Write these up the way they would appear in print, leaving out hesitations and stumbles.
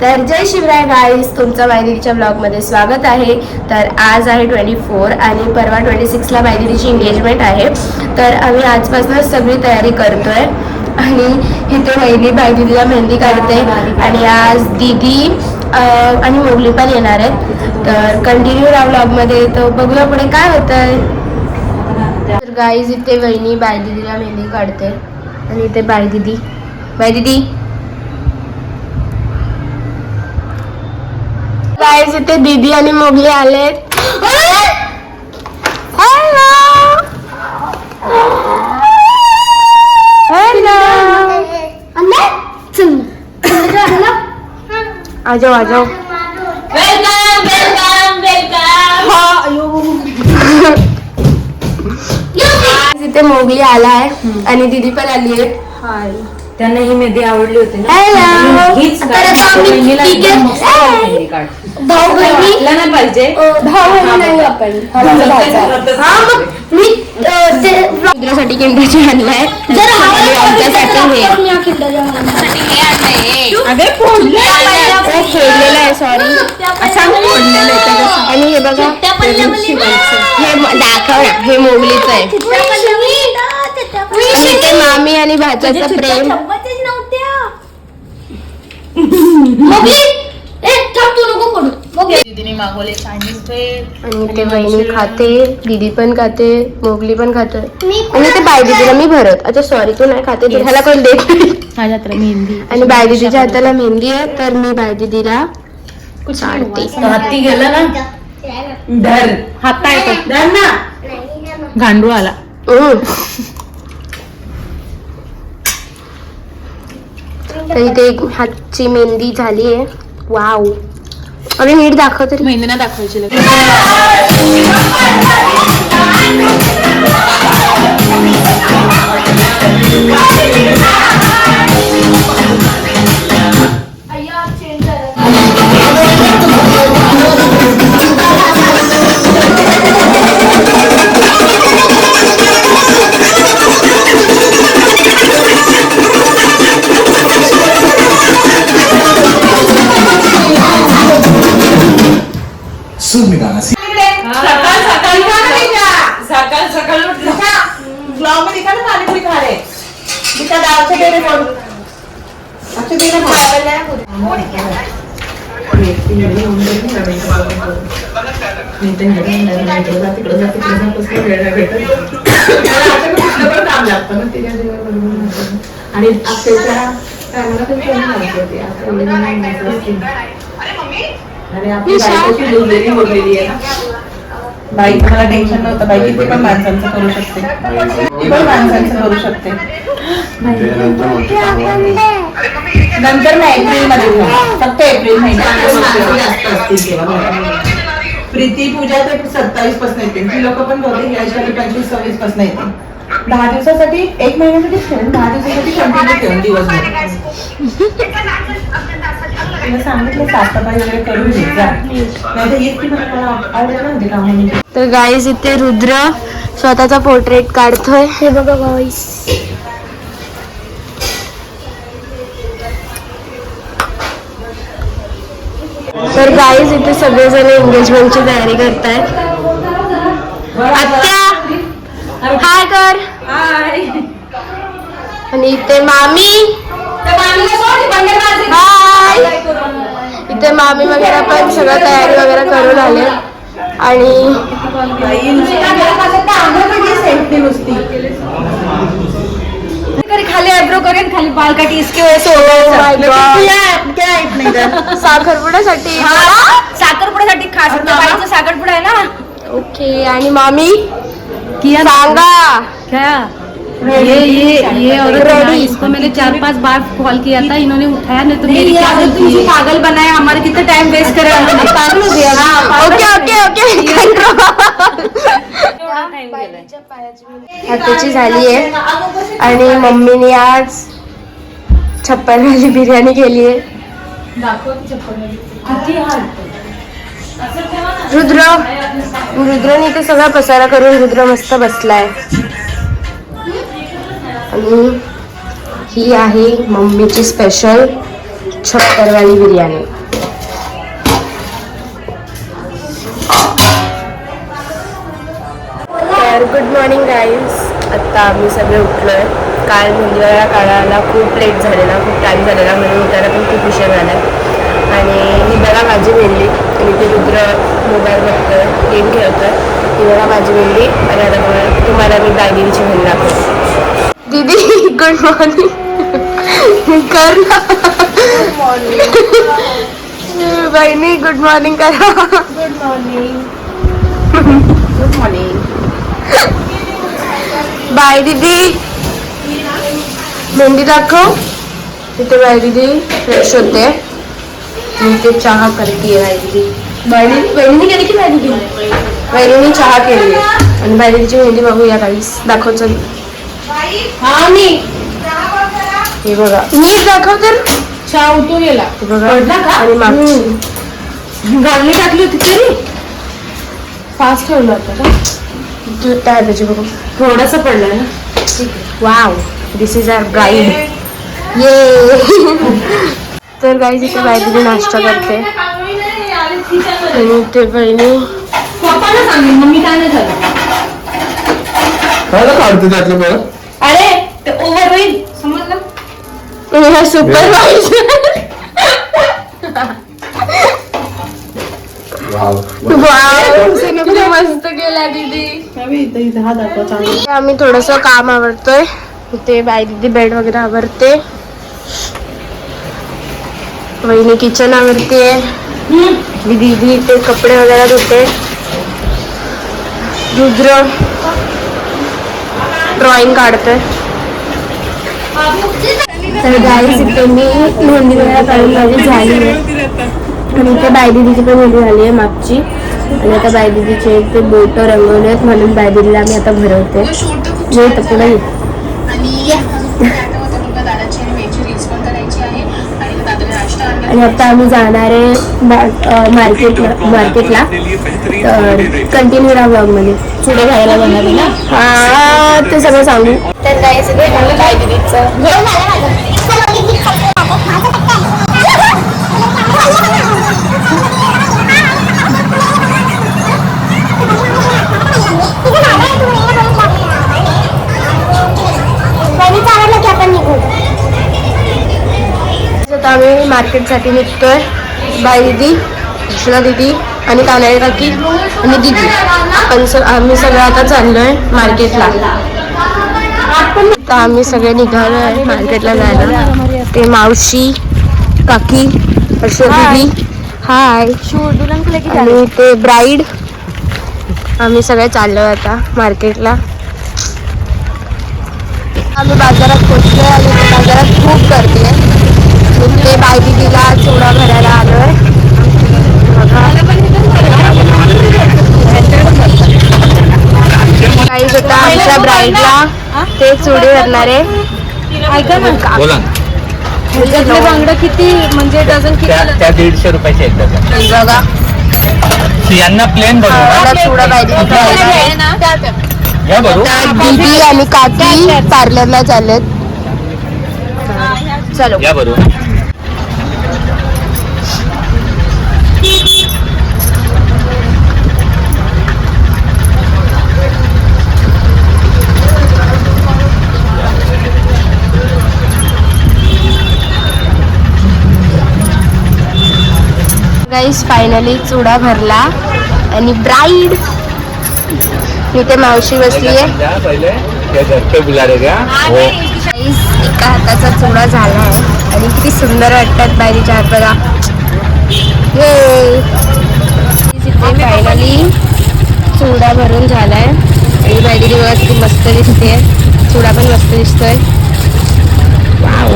तर जय शिवराय गाईस, तुमचं मायदिदीच्या ब्लॉगमध्ये स्वागत आहे. तर आज आहे 24 आणि परवा 26ला मायदिदीची एंगेजमेंट आहे. तर आम्ही आजपासूनच सगळी तयारी करतोय आणि इथे वहिनी मायदिदीला मेहंदी काढते आणि आज दीदी आणि मोगली पण येणार आहेत. तर कंटिन्यू राहा ब्लॉगमध्ये. तर बघूया पुढे काय होतंय. तर गाईज इथे वहिनी बायदिदीला मेहंदी काढते आणि इथे बायदिदी गाईज इथे दीदी आणि मोगली आलेत. आजाओ आजाओ. इथे मोगली आलाय आणि दीदी पण आली आहे. हाय. त्यांना ही मेहंदी आवडली होती ना. भाऊ बहिणी नाही पाहिजे. भाऊ नाही आपण मी रुद्रासाठी किंडरची आणलाय. आमच्यासाठी हे फोडलेलं आहे. सॉरी आणि हे बघा हे दाखव. हे मोगलीच आहे. आणि ते मामी आणि भाच्याचं प्रेम. दीदीने मागवले चायनीज भेळ आणि ते वहिनी खाते, दीदी पण खाते, मोगली पण खाते आणि ते बायदीदीला मी भरत. अच्छा सॉरी, तू नाही खाते, तू ह्याला कोण देत मेहंदी आणि बायदीदीच्या हाताला मेहंदी आहे. तर मी बायदीदीला काढते. हाती गेलं ना धर हाता येतो धर ना. गांडू आला. तर इथे हातची मेहंदी झाली आहे. वाव. अरे नीट दाखव तरी. मेहंदी ना दाखवायची आणि आपली बाई बोललेली आहे ना. बाई मला टेन्शन नव्हतं. बाई किती पण माणसांचं करू शकते, किती पण माणसांचं करू शकते. नंतर नाही, एप्रिल मध्ये फक्त एप्रिल महिन्यात. प्रीती पूजा ते 27 पासून येते. ती लोक पण होते 25-26 पासून येते. 10 दिवसासाठी, 1 महिन्यासाठी ठेवून 10 दिवसासाठी कंटिन्यू ठेवून दिवसभर तिला सांगितलं साफसफाई वगैरे करून घे जा. नाही तर येत की मला आवडलं ना ते कामाने. तर गाईज इथे रुद्र स्वतःचा पोर्ट्रेट काढतोय. हे बघा गाईज. तर गाईज इथे सगळेजण एंगेजमेंटची तयारी करतायत. आत्या हाय कर. आणि इथे मामी हाय. इथे मामी वगैरे पण सगळं तयारी वगैरे करून आले. आणि खाली आयब्रो करेन, खाली बाल काटी इसके साखरपुड्यासाठी साखरपुड्यासाठी खास बाईचा साखरपुडा आहे ना. ओके. आणि मामी किया सांगा क्या ये औरत है, इसको मैंने 4-5 बार कॉल किया था, इन्होंने उठाया नहीं तो मेरी क्या गलती है. पागल बनाया, हमारे कितना टाइम वेस्ट करे. पागल हो गया. Okay okay okay. हाताची झाली आहे आणि मम्मीने आज 56 वाली बिर्याणी केली आहे. रुद्रने इथे सगळा पसारा करून रुद्र मस्त बसलाय. आणि ही आहे मम्मीची स्पेशल छप्परवाली बिर्याणी. तर गुड मॉर्निंग गाईज. आत्ता आम्ही सगळे उठलोय. काल मेहंदीवाला काढायला खूप लेट झालेला, खूप टाईम झालेला, म्हणून उठायला पण खूप उशीर झाला. आणि ही बघा माझी मेहंदी. आणि ते रुद्र मोबाईल बघतोय, गेम खेळतोय. ही बघा माझी मेहंदी. आणि आता तुम्हाला मी बायडीची मेहंदी दाखवते. दीदी गुड मॉर्निंग कर ना. बहिणी गुड मॉर्निंग करा. Good morning. Good morning. Bye दीदी. मेहंदी दाखव. तिथे बाय दीदी फ्रेश होते. ते चहा करते बाय दीदी. बहिणीने केली की बाय दीदी? बहिणीने चहा केली आणि बाय दीदीची मेहंदी बघूया काहीच. दाखव चल. हा मी हे बघा नीट दाखव तर. चहा उतू गेला बघा. आणि मागची गालणी टाकली होती तरी फास्ट ठेवलं होतं का? दूध काय त्याची बघू. थोडंसं पडलं ना. Wow this is our bride. ये तर गाईज इथे बाय दीदी नाश्ता करते. आणि ते बहिणी पप्पाला सांगेल मम्मी काय नाही झालं. काढते त्यातलं बरं. अरे ते ओव्हर होईल समजलं. सुपरवायझर. मस्त केला दीदी. आम्ही थोडस काम आवरतोय. ते बाय दीदी बेड वगैरे आवरते. वहिनी किचन आवरते. दीदी ते कपडे वगैरे धुते. रुद्र ड्रॉइंग काढतोय. तर गाईस इथे मी मेहंदी वगैरे काढून माझी झाली आहे. आणि इथे बायदीदीची पण मेहंदी झाली आहे मागची. आणि आता बायदीदीचे ते बोट रंगवले आहेत, म्हणून बायदीदीला मी आता भरवते. मी तर पुढे आणि आता आम्ही जाणार आहे मार्केटला. तर कंटिन्यू राहा ब्लॉगमध्ये. पुढे घ्यायला जाणार आहे ना. हा ते सगळं सांगू. तर गाईस इथे बायदीदीचं आता आम्ही मार्केटसाठी निघतोय. बाय दीदी, कृष्णा दीदी आणि कानाई काकी आणि दीदी. आम्ही सगळं आता चाललोय मार्केटला. आता आम्ही सगळे निघालोय मार्केटला जायला. ते मावशी काकी हर्षद दीदी हाय आणि ते ब्राईड. आम्ही सगळे चाललोय आता मार्केटला. आम्ही बाजारात पोचलोय आणि बाजारात खूप गर्दी आहे. ते बाय दीदीला चिवडा भरायला आलोय. काहीच होता आमच्या ब्राईडला ते चुडी भरणार आहे. ऐका ना बांगडं किती म्हणजे डझन किती? त्या 150 रुपयाचे एक डझन. बघा यांना प्लेन बनवून चिवडा बाय दीदी आणि काकी पार्लरला चाललेत. चलो या बरोबर. गाईस फायनली चुडा भरला आणि ब्राईड इथे मावशी बसली आहे. पहिले घरचे बुलारे घ्या. गाईस एका हाताचा चुडा झाला आहे आणि किती सुंदर वाटतात बायडीच्या हात बघा. इथे फायनली चुडा भरून झालाय आणि बायडी बघा किती मस्त दिसते. चुडा पण मस्त दिसतोय. Wow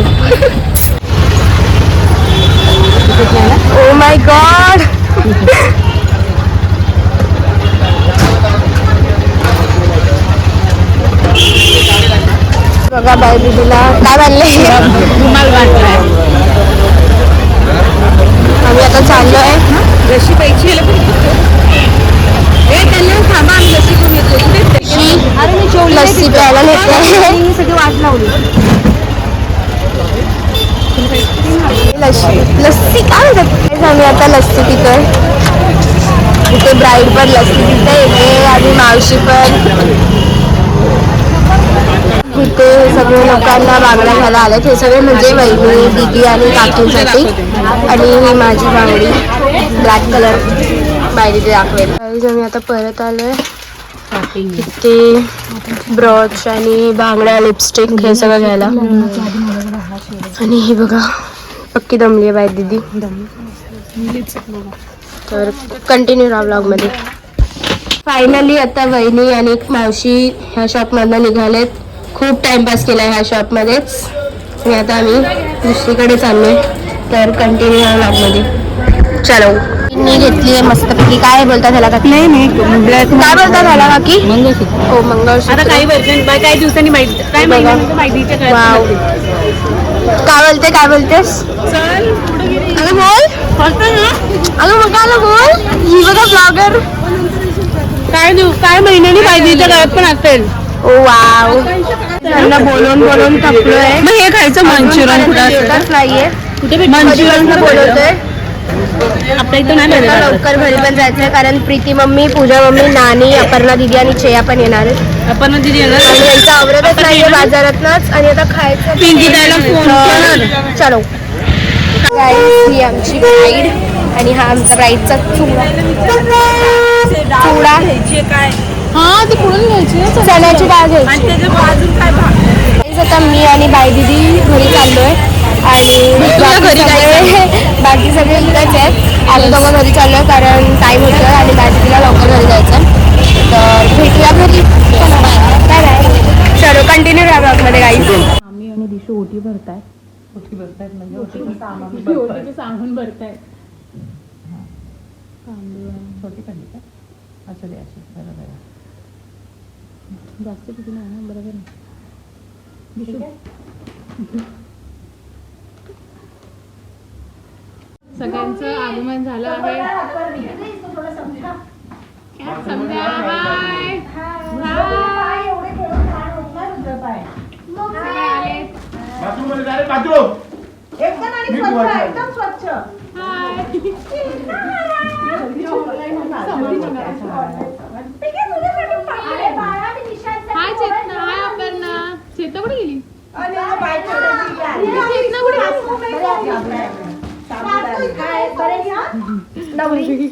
oh my God. बघा बाय दीदीला काय बांधले. रुमाल बांधलाय. आम्ही आता चाललोय. जशी पैसे लस्सी प्यायला नेते. सगळी वाट लावली. लस्सी काय म्हणतात आम्ही आता लस्सी पितोय. इथे ब्राईड पण लस्सी पिते इथे आणि मावशी पण. इथे सगळे लोकांना बांगड्या घ्यायला आलेत. हे सगळे म्हणजे वहिनी दीदी आणि काकींसाठी. आणि ही माझी बांगडी ब्लॅक कलर बायडी दाखवेल. आम्ही आता परत आलोय. इथे ब्रॉच आणि बांगड्या लिपस्टिक हे सगळं घ्यायला. आणि हे बघा पक्की दमली आहे बाय दीदी. तर कंटिन्यू राहा ब्लॉगमध्ये. फायनली आता वहिनी आणि मावशी ह्या शॉपमधनं निघालेत. खूप टाइमपास केला ह्या शॉपमध्येच आणि आता आम्ही दुसरीकडे चाललोय. तर कंटिन्यू राहा ब्लॉगमध्ये. चलो मी घेतली आहे मस्तपैकी. काय बोलतात ह्याला काकी? नाही काय बोलतात ह्याला काकी? हो मंगळसूत्र. आता काही दिवसांनी माहिती काय माहितीच्या वाव. काय बोलतेस? अगं बोल. अगं मग आलं बोल. ही बघा ब्लॉगर. काय महिन्यानी माहितीच्या गळ्यात पण असेल. ओ वाव. त्यांना बोलून थकलोय. मग हे खायचं मंचुरियन कुठं येतच नाहीये. मंचुरियन बोलवतोय. आपल्या इथं नाही आता लवकर घरी पण जायचंय कारण प्रीती मम्मी, पूजा मम्मी, नानी, अपर्णा दीदी आणि छेया पण येणार आहेत. आपण दिदी येणार आणि यांचं आवरतच नाहीये बाजारातनच. आणि आता खायचं पिंकी ताईला फोन कर. चलो गाईस, ही आमची ब्राईड आणि हा आमचा ब्राईडचा चुडा. हा ते कुठून घ्यायची चण्याची डाळ घ्यायची. अजून काय आता मी आणि बाई दीदी घरी चाललोय आणि बाकी सगळे इथंच आहेत. आम्ही दोघं घरी चाललोय कारण टाईम होतोय आणि बाई दीदीला लवकर घरी जायचं. तर भेटूया घरी. काय नाही. चलो कंटिन्यू राहा ब्लॉगमध्ये गाईस. आम्ही आणि दिशू ओटी भरतायत म्हणजे ओटीचं सामान भरतायत. छोटी काढली का? असं दे अशी बरोबर आहे. जास्त किती नाही ना बरोबर आहे. सगळ्यांचं आगमन झालं आहे. हाय चेतना. हाय अपर्णा. चेतना कुठे गेली?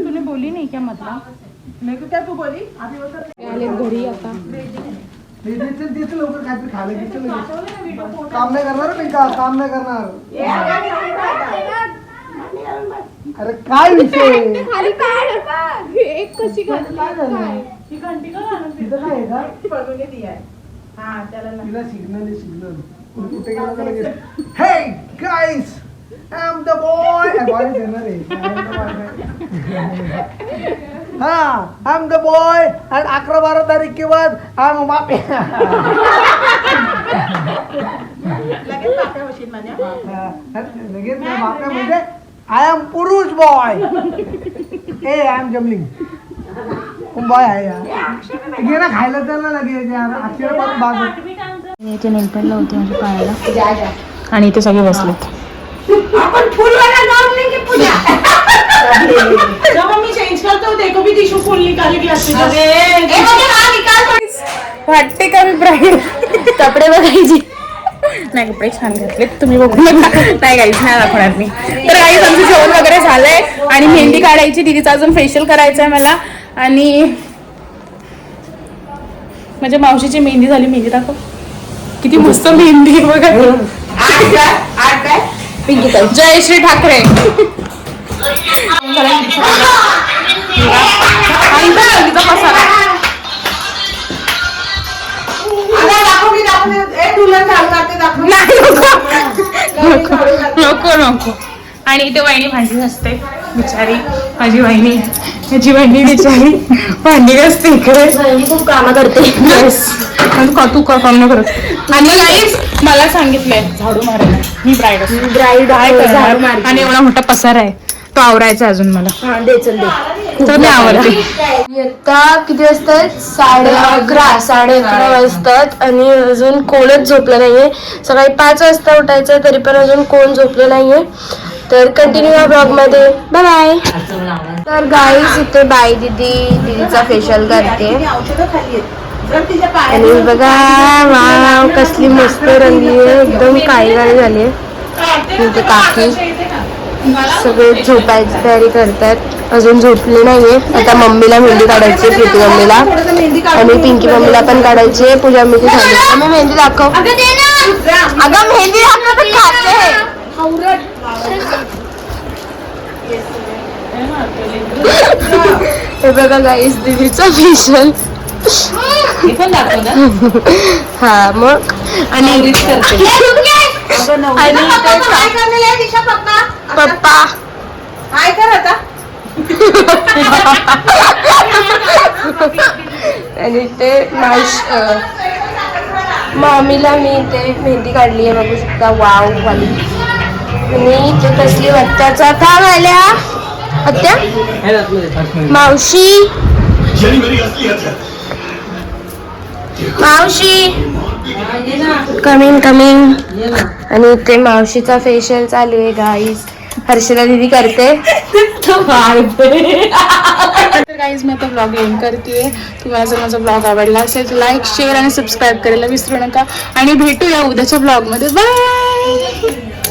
तूने बोली नहीं क्या मतलब? मेरे को क्या तू बोली? आले घरी आता. लवकर काहीतरी खायला घेतलं. काम नाही करणार मी का? काम नाही करणार. अरे काय विषय? एक कशी काय झालं? तिथं काय आहे का? तिला सिग्नल कुठे गेला का लगेच? हे guys, I am the boy. Boy देणार आहे. हा, आय एम द बॉय आणि 11-12 तारीख के बाद आय एम मापे. लगेच मापे म्हणजे आय एम पुरुष बॉय. ए आय एम जमलिंग. बॉय आहे यार. घे ना खायला त्याला लगेच यार. अक्षर पण बाग. याचे नेलपेंटला होते म्हणजे पायाला. आणि इथे सगळे बसलेत. आपण फूलवाला नाम लेंगे पूजा. जब मम्मी चेंज करते हो देखो भी टिश्यू फूल निकाले ग्लास में. वाटते का मी ब्राईड? कपडे बघायची. नाही कपडे छान घातले तुम्ही बघू नका. नाही काहीच नाही दाखवणार मी. तर काही आमचं जेवण वगैरे झालंय आणि मेहंदी काढायची. दीदीचं अजून फेशियल करायचं आहे मला. आणि म्हणजे मावशीची मेहंदी झाली. मेहंदी दाखव किती मस्त मेहंदी बघा. जय श्री ठाकरे. नको. आणि इथे वहिनी भांडी घासते बिचारी. माझी वहिनी बिचारी भांडी घासते इकडे. खूप कामं करते. तू काम करत. आणि गाईज मला सांगितलंय झाडू मारायला. मी ब्राईड आहे. आणि एवढा मोठा पसारा आहे तो आवरायचा अजून मला. हा दे चल दे. तर मी आवडते. आता किती वाजतात? 11:30 वाजतात आणि अजून कोणच झोपलं नाहीये. सकाळी 5 वाजता उठायचं तरी पण अजून कोण झोपलं नाहीये. तर कंटिन्यू या ब्लॉग मध्ये. Bye bye. तर गाईज इथे बाई दीदीचा फेशियल करते औषधं खाली आहेत. जर तिच्या आणि बघा वाव कसली मस्त रंगली आहे, एकदम काळी काळी झाली आहे. इथे काकी सगळे झोपायची तयारी करतात. अजून झोपले नाहीये. आता मम्मीला मेहंदी काढायची, प्रीती मम्मीला आणि पिंकी मम्मीला पण काढायची आहे. पूजा मेहंदी झाली. आम्ही मेहंदी दाखव. अगं मेहंदी दाखव तर खाते. हे बघा गाईस दीदीचा फेशियल. हा मग आणि पप्पा काय कर आता आणि ते मामीला मी ते मेहंदी काढली आहे बघू शकता. वाव वाली. आणि ते कसली वत्त्याचा थांब आल्या आत्या मावशी कमिंग. आणि ते मावशीचा फेशियल चालू आहे गाईस. हर्षला दीदी करते. तर गाईज मी आता ब्लॉग एंड करते. तुम्हाला जर माझा ब्लॉग आवडला असेल तर लाईक शेअर आणि सबस्क्राईब करायला विसरू नका आणि भेटूया उद्याच्या ब्लॉगमध्ये. बाय.